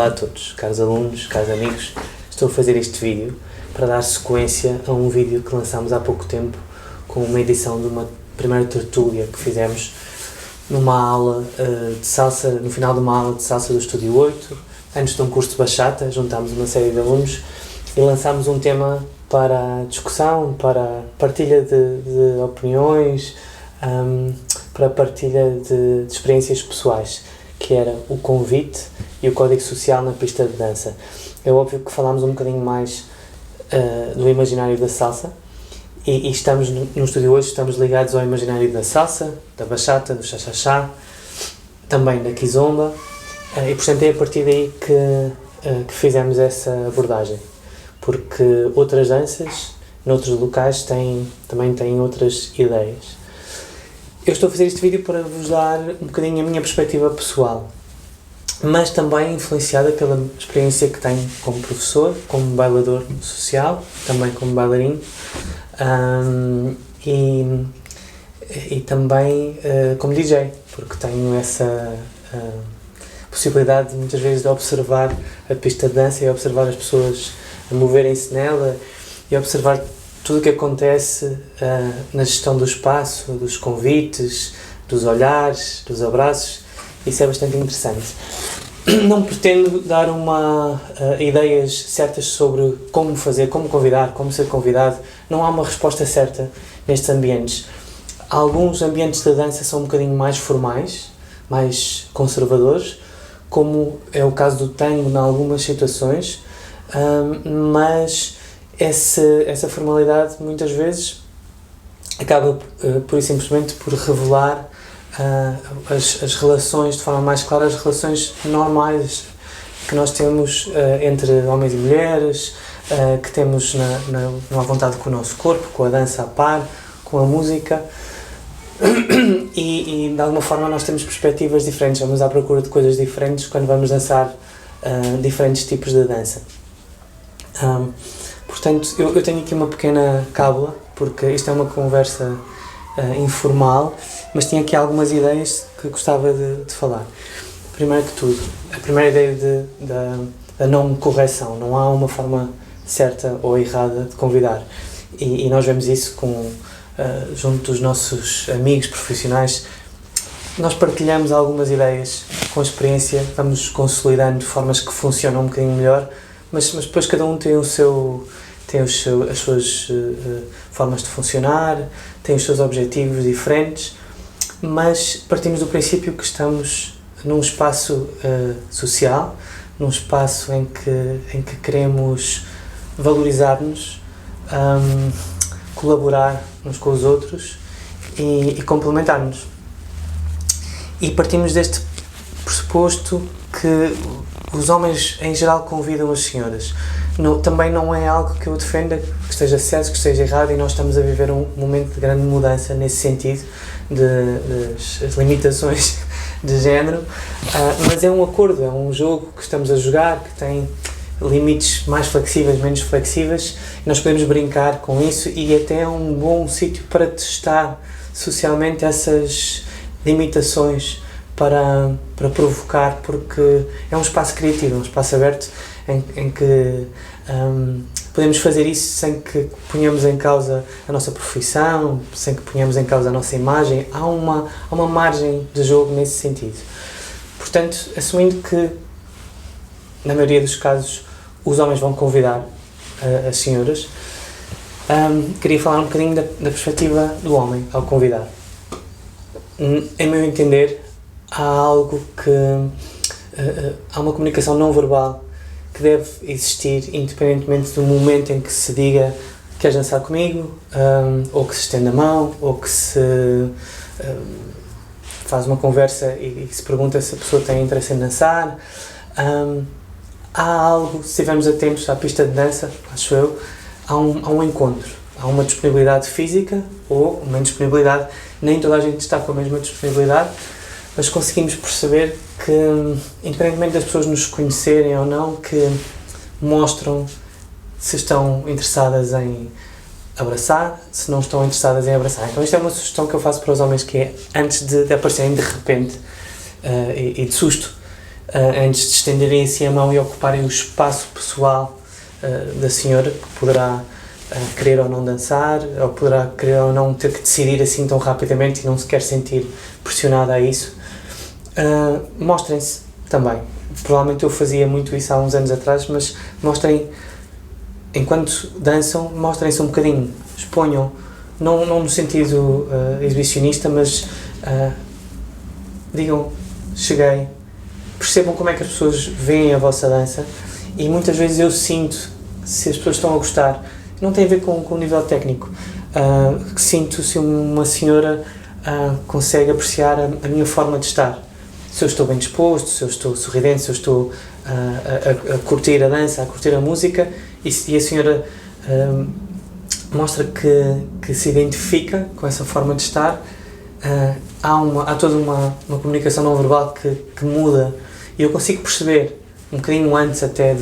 Olá a todos, caros alunos, caros amigos. Estou a fazer este vídeo para dar sequência a um vídeo que lançámos há pouco tempo com uma edição de uma primeira tertúlia que fizemos numa aula de salsa, no final de uma aula de salsa do Estúdio 8, antes de um curso de bachata. Juntámos uma série de alunos e lançámos um tema para discussão, para partilha de opiniões, para partilha de experiências pessoais, que era o convite e o código social na pista de dança. É óbvio que falámos um bocadinho mais do imaginário da salsa e estamos no Estúdio hoje, estamos ligados ao imaginário da salsa, da bachata, do cha-cha-cha, também da kizomba, e portanto é a partir daí que fizemos essa abordagem, porque outras danças, noutros locais, também têm outras ideias. Eu estou a fazer este vídeo para vos dar um bocadinho a minha perspectiva pessoal, mas também influenciada pela experiência que tenho como professor, como bailador social, também como bailarino, e também como DJ, porque tenho essa possibilidade muitas vezes de observar a pista de dança e observar as pessoas a moverem-se nela e observar tudo o que acontece na gestão do espaço, dos convites, dos olhares, dos abraços. Isso é bastante interessante. Não pretendo dar ideias certas sobre como fazer, como convidar, como ser convidado. Não há uma resposta certa nestes ambientes. Alguns ambientes da dança são um bocadinho mais formais, mais conservadores, como é o caso do tango em algumas situações, mas essa formalidade muitas vezes acaba pura e simplesmente por revelar as relações de forma mais clara, as relações normais que nós temos entre homens e mulheres, que temos na vontade com o nosso corpo, com a dança a par, com a música, e de alguma forma nós temos perspectivas diferentes, vamos à procura de coisas diferentes quando vamos dançar diferentes tipos de dança. Portanto, eu tenho aqui uma pequena cábula, porque isto é uma conversa informal, mas tinha aqui algumas ideias que gostava de falar. Primeiro que tudo, a primeira ideia da não correção. Não há uma forma certa ou errada de convidar. E nós vemos isso junto dos nossos amigos profissionais. Nós partilhamos algumas ideias com a experiência, vamos consolidando formas que funcionam um bocadinho melhor, mas depois cada um tem as suas formas de funcionar, tem os seus objetivos diferentes, mas partimos do princípio que estamos num espaço social, num espaço em que queremos valorizar-nos, colaborar uns com os outros e complementar-nos. E partimos deste pressuposto que os homens em geral convidam as senhoras. Também não é algo que eu defenda, que esteja certo, que esteja errado, e nós estamos a viver um momento de grande mudança nesse sentido, das limitações de género, mas é um acordo, é um jogo que estamos a jogar, que tem limites mais flexíveis, menos flexíveis, e nós podemos brincar com isso, e até é um bom sítio para testar socialmente essas limitações, para provocar, porque é um espaço criativo, um espaço aberto em que podemos fazer isso sem que ponhamos em causa a nossa profissão, sem que ponhamos em causa a nossa imagem. Há uma margem de jogo nesse sentido. Portanto, assumindo que na maioria dos casos os homens vão convidar as senhoras, queria falar um bocadinho da perspectiva do homem ao convidar. Em meu entender, há algo há uma comunicação não verbal que deve existir independentemente do momento em que se diga: queres dançar comigo, ou que se estende a mão, ou que se faz uma conversa e se pergunta se a pessoa tem interesse em dançar. Há algo, se estivermos atentos à pista de dança, acho eu, há um encontro, há uma disponibilidade física ou uma indisponibilidade. Nem toda a gente está com a mesma disponibilidade, mas conseguimos perceber que, independentemente das pessoas nos conhecerem ou não, que mostram se estão interessadas em abraçar, se não estão interessadas em abraçar. Então isto é uma sugestão que eu faço para os homens, que é, antes de aparecerem de repente e de susto antes de estenderem assim a mão e ocuparem o espaço pessoal da senhora, que poderá querer ou não dançar, ou poderá querer ou não ter que decidir assim tão rapidamente e não se quer sentir pressionada a isso. Mostrem-se também. Provavelmente eu fazia muito isso há uns anos atrás, mas mostrem, enquanto dançam, mostrem-se um bocadinho, exponham, não no sentido exibicionista, mas digam, cheguei, percebam como é que as pessoas veem a vossa dança, e muitas vezes eu sinto se as pessoas estão a gostar. Não tem a ver com o nível técnico, sinto se uma senhora consegue apreciar a minha forma de estar, se eu estou bem disposto, se eu estou sorridente, se eu estou a curtir a dança, a curtir a música, e a senhora mostra que se identifica com essa forma de estar. Há toda uma comunicação não verbal que muda, e eu consigo perceber um bocadinho antes até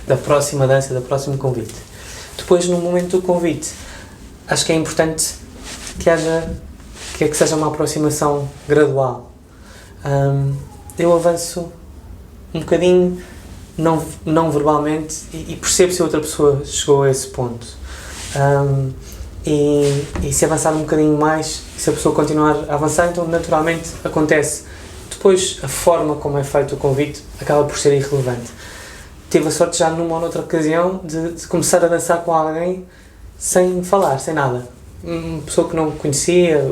da próxima dança, do próximo convite. Depois, no momento do convite, acho que é importante que seja uma aproximação gradual. Eu avanço um bocadinho, não verbalmente, e percebo se a outra pessoa chegou a esse ponto. E se avançar um bocadinho mais, se a pessoa continuar a avançar, então naturalmente acontece. Depois, a forma como é feito o convite acaba por ser irrelevante. Tive a sorte já numa ou noutra ocasião de começar a dançar com alguém sem falar, sem nada. Uma pessoa que não conhecia.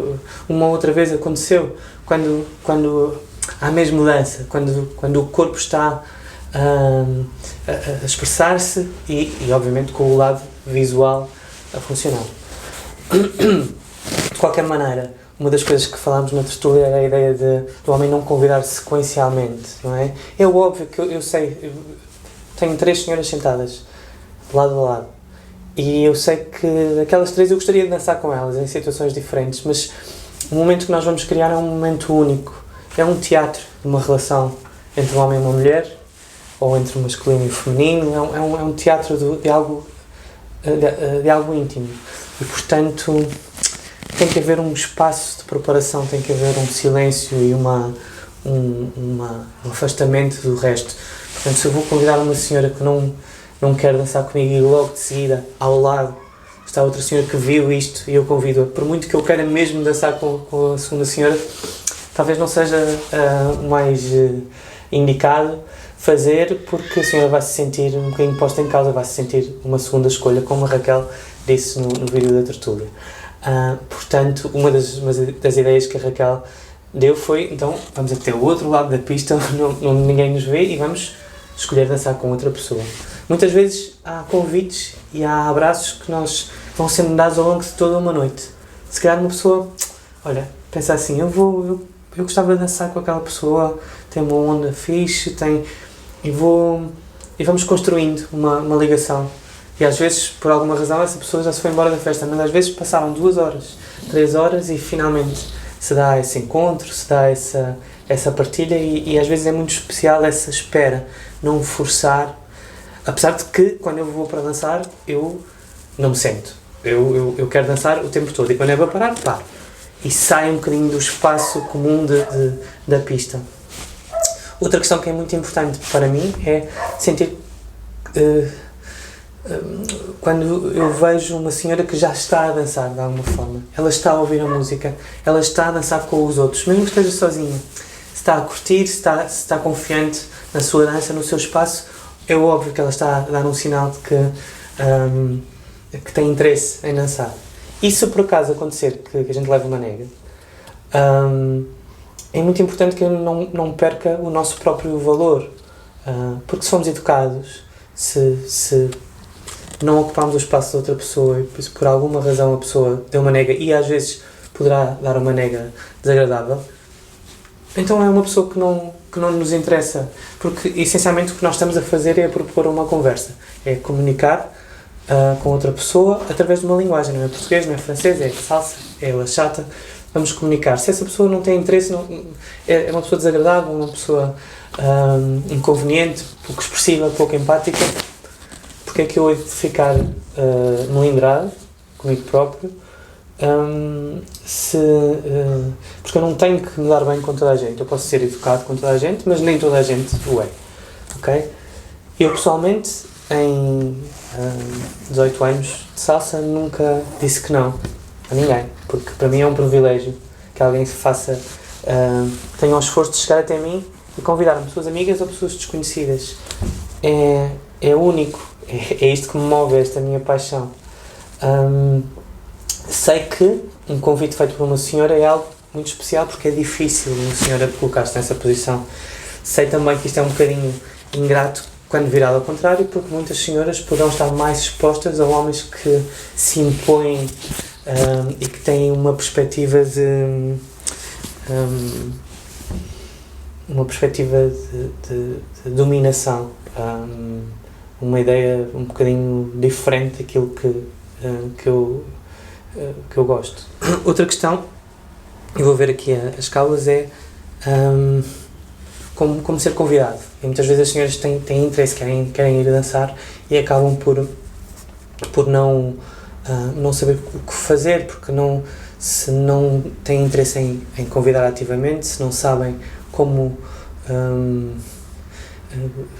Uma outra vez aconteceu quando há mesmo dança, quando o corpo está a expressar-se e obviamente com o lado visual a funcionar. De qualquer maneira, uma das coisas que falámos na tertúlia era a ideia do homem não convidar sequencialmente, não é? É óbvio que eu sei, tenho 3 senhoras sentadas, lado a lado, e eu sei que aquelas 3 eu gostaria de dançar com elas em situações diferentes, mas o momento que nós vamos criar é um momento único, é um teatro de uma relação entre um homem e uma mulher, ou entre o masculino e o feminino, é um teatro de algo íntimo, e portanto tem que haver um espaço de preparação, tem que haver um silêncio e um afastamento do resto. Portanto, se eu vou convidar uma senhora que não quer dançar comigo e logo de seguida, ao lado, está outra senhora que viu isto e eu convido-a, por muito que eu queira mesmo dançar com a segunda senhora, talvez não seja o mais indicado fazer, porque a senhora vai se sentir um bocadinho posta em causa, vai se sentir uma segunda escolha, como a Raquel disse no vídeo da tertúlia. Portanto, uma das ideias que a Raquel deu foi, então, vamos até o outro lado da pista, onde ninguém nos vê, e vamos escolher dançar com outra pessoa. Muitas vezes há convites e há abraços que vão sendo dados ao longo de toda uma noite. Se calhar uma pessoa, olha, pensa assim, eu gostava de dançar com aquela pessoa, tem uma onda fixe, e vamos construindo uma ligação. E às vezes, por alguma razão, essa pessoa já se foi embora da festa, mas às vezes passaram 2 horas, 3 horas e finalmente se dá esse encontro, se dá essa partilha e às vezes é muito especial essa espera, não forçar. Apesar de que, quando eu vou para dançar, eu não me sento. Eu quero dançar o tempo todo e quando é para parar, paro. E sai um bocadinho do espaço comum da pista. Outra questão que é muito importante para mim é sentir... quando eu vejo uma senhora que já está a dançar de alguma forma, ela está a ouvir a música, ela está a dançar com os outros, mesmo que esteja sozinha, se está a curtir, se está confiante na sua dança, no seu espaço, é óbvio que ela está a dar um sinal de que tem interesse em dançar. E se por acaso acontecer que a gente leve uma nega, é muito importante que eu não perca o nosso próprio valor, porque somos educados, se não ocupamos o espaço de outra pessoa e por alguma razão a pessoa deu uma nega e às vezes poderá dar uma nega desagradável, então é uma pessoa que não nos interessa, porque essencialmente o que nós estamos a fazer é propor uma conversa, é comunicar com outra pessoa através de uma linguagem, não é português, não é francês, é salsa, é lachata, vamos comunicar. Se essa pessoa não tem interesse, é uma pessoa desagradável, uma pessoa inconveniente, pouco expressiva, pouco empática, porque é que eu hei de ficar melindrado comigo próprio porque eu não tenho que me dar bem com toda a gente. Eu posso ser educado com toda a gente, mas nem toda a gente o é. Ok? Eu pessoalmente, em 18 anos de salsa, nunca disse que não a ninguém, porque para mim é um privilégio que alguém tenha o esforço de chegar até mim e convidar-me pessoas amigas ou pessoas desconhecidas. É único, é isto que me move, esta minha paixão. Sei que um convite feito por uma senhora é algo muito especial, porque é difícil uma senhora colocar-se nessa posição. Sei também que isto é um bocadinho ingrato quando virado ao contrário, porque muitas senhoras poderão estar mais expostas a homens que se impõem e que têm uma perspectiva de dominação, uma ideia um bocadinho diferente daquilo que eu gosto. Outra questão, eu vou ver aqui as caulas, é como ser convidado. E muitas vezes as senhoras têm interesse, querem ir dançar e acabam por não saber o que fazer, porque se não têm interesse em convidar ativamente, se não sabem como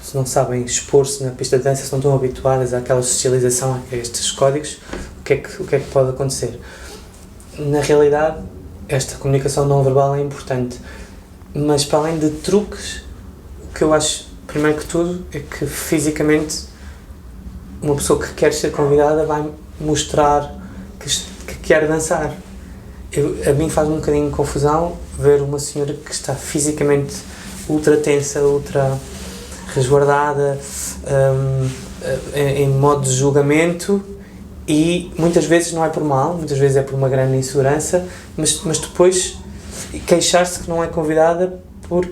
se não sabem expor-se na pista de dança, se não estão habituadas àquela socialização, a estes códigos, o que é que pode acontecer? Na realidade, esta comunicação não verbal é importante, mas para além de truques, o que eu acho, primeiro que tudo, é que fisicamente uma pessoa que quer ser convidada vai mostrar que quer dançar. A mim faz um bocadinho de confusão ver uma senhora que está fisicamente ultra tensa, ultra resguardada, em modo de julgamento, e muitas vezes não é por mal, muitas vezes é por uma grande insegurança, mas depois queixar-se que não é convidada por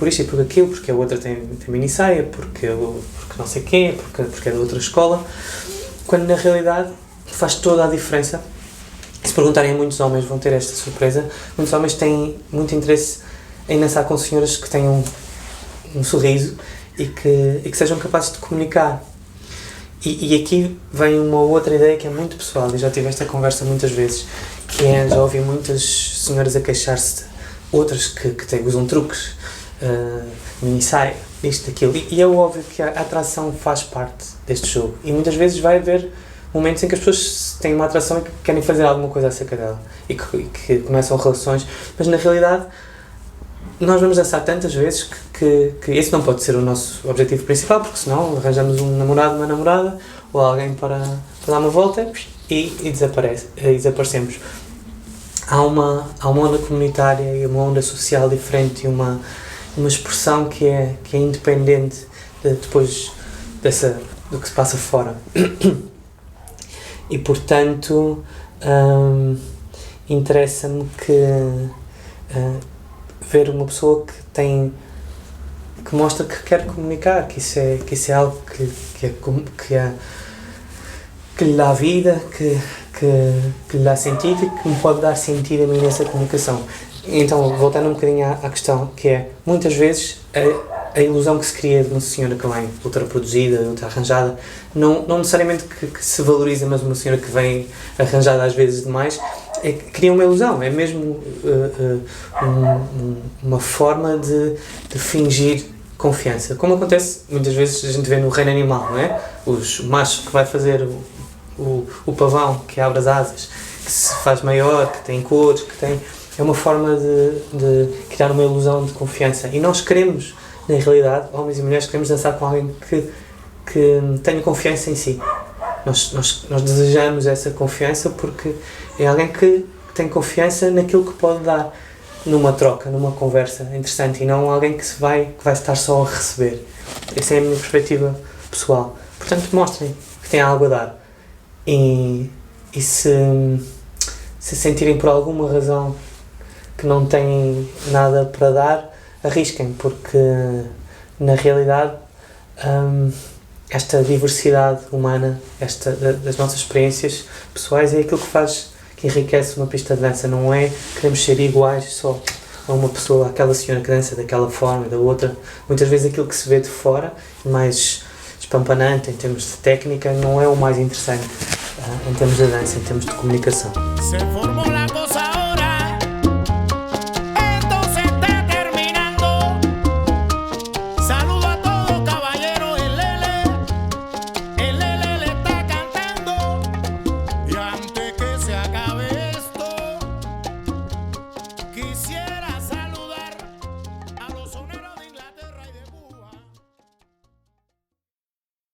isto e por aquilo, porque a outra tem mini-saia, porque não sei quê, porque é de outra escola, quando na realidade faz toda a diferença. Se perguntarem a muitos homens, vão ter esta surpresa, muitos homens têm muito interesse em dançar com senhoras que tenham um sorriso e que sejam capazes de comunicar. E aqui vem uma outra ideia que é muito pessoal, e já tive esta conversa muitas vezes, que já ouvi muitas senhoras a queixar-se, outras que usam truques, mini-saia, isto, aquilo, e é óbvio que a atração faz parte deste jogo, e muitas vezes vai haver momentos em que as pessoas têm uma atração e que querem fazer alguma coisa acerca dela, e que começam relações, mas na realidade nós vamos dançar tantas vezes que esse não pode ser o nosso objetivo principal, porque senão arranjamos um namorado, uma namorada, ou alguém para dar uma volta e desaparecemos. Há uma onda comunitária e uma onda social diferente, e uma expressão que é independente depois do que se passa fora. E portanto interessa-me ver uma pessoa que mostra que quer comunicar, que isso é algo que lhe dá vida, que lhe dá sentido e que me pode dar sentido a mim nessa comunicação. Então, voltando um bocadinho à questão, que é, muitas vezes, a ilusão que se cria de uma senhora que vem ultra produzida, ultra arranjada, não necessariamente que se valoriza, mas uma senhora que vem arranjada às vezes demais, cria uma ilusão, é mesmo uma forma de fingir confiança. Como acontece, muitas vezes a gente vê no reino animal, não é? O macho que vai fazer o pavão, que abre as asas, que se faz maior, que tem cores, é uma forma de criar uma ilusão de confiança. E nós queremos, na realidade, homens e mulheres, queremos dançar com alguém que tenha confiança em si. Nós desejamos essa confiança porque é alguém que tem confiança naquilo que pode dar numa troca, numa conversa interessante, e não alguém que vai estar só a receber. Essa é a minha perspectiva pessoal. Portanto, mostrem que têm algo a dar. E se sentirem por alguma razão que não têm nada para dar, arrisquem, porque na realidade esta diversidade humana, das nossas experiências pessoais, é aquilo que enriquece uma pista de dança. Não é queremos ser iguais só a uma pessoa, aquela senhora que dança daquela forma e da outra. Muitas vezes aquilo que se vê de fora, mais espampanante em termos de técnica, não é o mais interessante. em termos de dança, em termos de comunicação. Se formó la